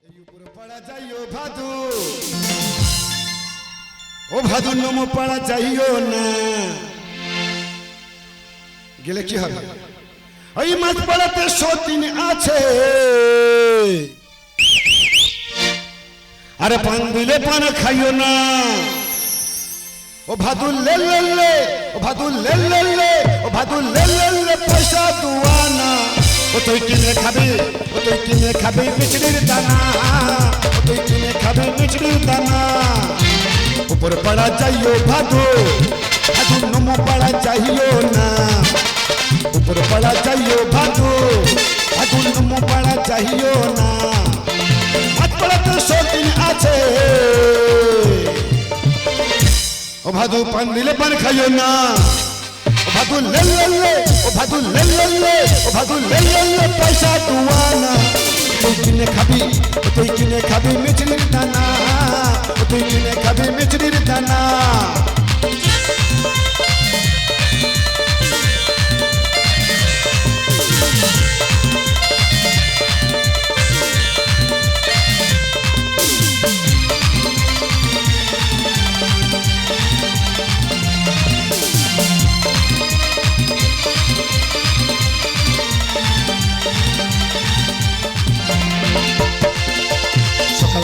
पड़ा जाइयो भादू ओ भादू नमो पड़ा जाइयो ना गेले কি হবে এই মাছ পড়াতে সতিন আছে আরে পান দিলে পান খাইও না ও ভাদু লে লে লে ও ভাদু লে লে লে ও ভাদু লে লে লে পয়সা দুয়ানা ও তুই কিনে খাবি ও তুই কিনে খাবি মিছরির দানা ও তুই কিনে খাবি মিছরির দানা ऊपर पड़ा जाइयो भादू भादू नमो पड़ा जाइयो ना ऊपर पड़ा जाइयो भादू भादू नमो पड़ा जाइयो ना मत पड़ा तो शौकीन आछे ओ भादू पान दिले पान खाइयो ना ओ भादू ले ले ले ओ भादू ले ले ले ओ भादू ले ले ले पैसा दुआना তুই কিনে খাবি তুই কিনে খাবি মিছরির দানা তুই কিনে খাবি মিছরির দানা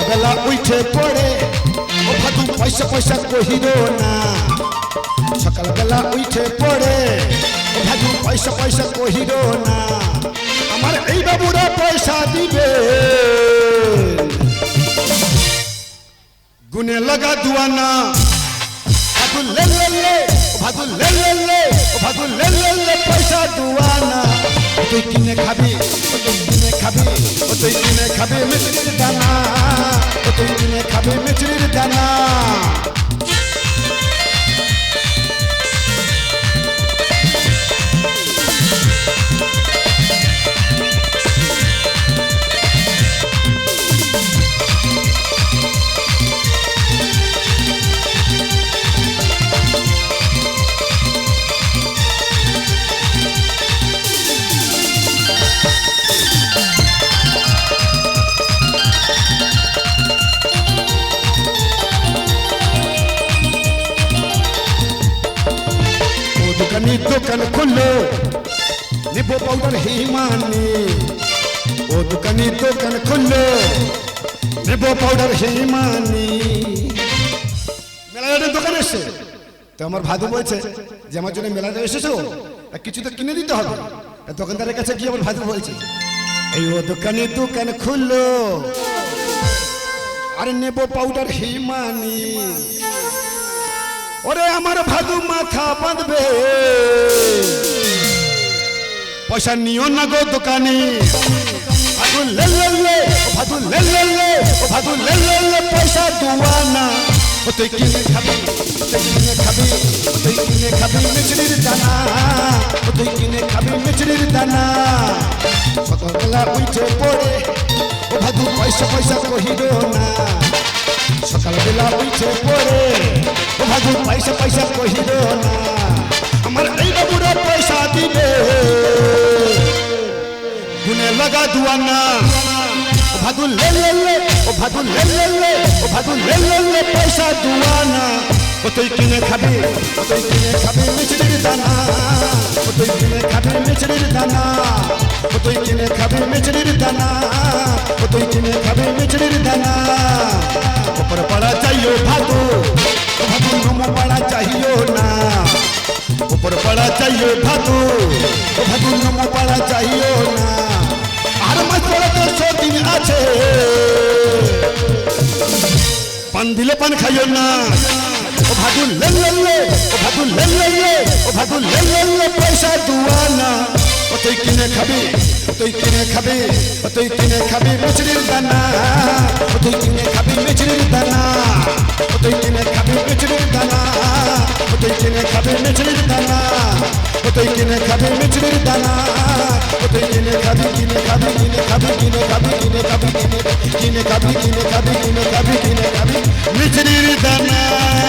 বেলা উঠে পড়ে ও ভাদু পয়সা পয়সা কহিরো না সকাল বেলা উঠে পড়ে ও ভাদু পয়সা পয়সা কহিরো না আমার এই বাবুরা পয়সা দিবে গুনে লাগা দুয়ানা ভাদু লে লে লে ও ভাদু লে লে লে ও ভাদু লে লে লে পয়সা দুয়ানা তুই কিনে খাবি তুই কিনে খাবি তুই কিনে খাবি মিছরির দানা তুই কিনে খাবি মিছরির দানা दुकान खुलो निबो पाउडर हिमानी ओ दुकानी दुकान खुलो निबो पाउडर हिमानी মেলার দোকান এসে তো আমার ভাদু বলছে যে আমার জন্য মেলাতে এসেছো কিছু তো কিনে দিতে হবে দোকানদারের কাছে গিয়ে আমার ভাদু বলছে এই ও দোকানি দোকান খুললো আর নেবো পাউডার হিমানি ওরে আমার ভাদু মাথা বাঁধবে পয়সা নিও না গো দোকানি ভাদু লে লে লে ও ভাদু লে লে লে ও ভাদু লে লে লে পয়সা দুয়ানা ও তুই কিনে খাবি তুই কিনে খাবি তুই কিনে খাবি মিছরির দানা ও তুই কিনে খাবি মিছরির দানা সকালবেলা উঠে পড়ে ও ভাদু পয়সা পয়সা কহিরো না সকালবেলা উঠে পড়ে ও ভাদু পয়সা পয়সা কহিরো না আমার এই বাবুরা পয়সা দিবে গুনে লাগা দুয়ানা ও ভাদু লে লে লে ও ভাদু লে লে লে ও ভাদু লে লে লে পয়সা দুয়ানা ও তুই কিনে খাবি ও তুই কিনে খাবি মিছরির দানা ও তুই কিনে খাবি মিছরির দানা ও তুই কিনে খাবি মিছরির দানা ও তুই কিনে খাবি মিছরির দানা ऊपर पड़ा चाहिए भादू ओ भादू नमो पड़ा चाहिए ना ऊपर पड़ा चाहिए भादू ओ भादू नमो पड़ा चाहिए ना আর মাছ পড়াতে সতিন আছে পান দিলে পান খাইও না ও ভাদু লে লে লে ও ভাদু লে লে লে ও ভাদু লে লে লে পয়সা দুয়ানা ও তুই কিনে খাবি তুই কিনে খাবি তুই কিনে খাবি মিছরির দানা ও তুই কিনে খাবি মিছরির দানা ও তুই কিনে খাবি মিছরির দানা ও তুই কিনে খাবি মিছরির দানা ও তুই কিনে খাবি মিছরির দানা ও তুই কিনে খাবি কিনে খাবি কিনে খাবি কিনে খাবি কিনে খাবি কিনে খাবি কিনে খাবি কিনে খাবি কিনে খাবি কিনে খাবি মিছরির দানা